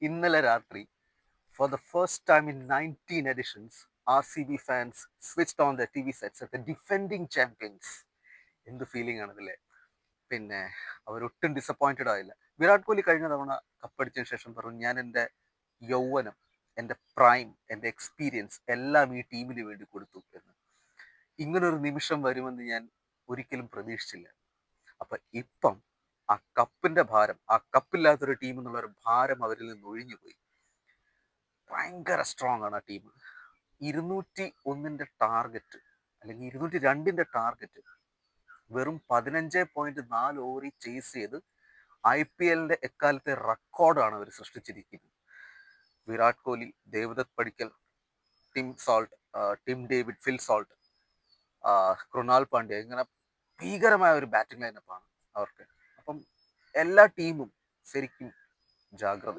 ഇന്നലെ രാത്രി for the first time in 19 editions RCB fans switched on the TV sets at the defending champions. എന്ത് feeling ആണതില്ലേ. പിന്നെ അവരൊട്ടും disappointed ആയില്ല. വിരാട് കോഹ്ലി കഴിഞ്ഞ തവണ കപ്പടിച്ചതിന് ശേഷം പറഞ്ഞു, ഞാൻ എൻ്റെ യൗവനം, എൻ്റെ പ്രൈം, എൻ്റെ എക്സ്പീരിയൻസ് എല്ലാം ഈ ടീമിന് വേണ്ടി കൊടുത്തു എന്ന്. ഇങ്ങനൊരു നിമിഷം വരുമെന്ന് ഞാൻ ഒരിക്കലും പ്രതീക്ഷിച്ചില്ല. അപ്പൊ ഇപ്പം ആ കപ്പിന്റെ ഭാരം, ആ കപ്പില്ലാത്തൊരു ടീം എന്നുള്ള ഒരു ഭാരം അവരിൽ നിന്ന് ഒഴിഞ്ഞുപോയി. ഭയങ്കര സ്ട്രോങ് ആണ് ആ ടീം. 201 ടാർഗറ്റ് അല്ലെങ്കിൽ 202 ടാർഗറ്റ് വെറും 15.4 ഓവറിൽ ചേസ് ചെയ്ത് IPLന്റെ എക്കാലത്തെ റെക്കോർഡാണ് അവർ സൃഷ്ടിച്ചിരിക്കുന്നത്. Virat Kohli, Devdutt Padikkal, Tim Salt, Tim David, Phil Salt, Krunal Pandya, ഇങ്ങനെ ഭീകരമായ ഒരു ബാറ്റിംഗ് ലൈനപ്പാണ് അവർക്ക്. അപ്പം എല്ലാ ടീമും ശരിക്കും ജാഗ്രത.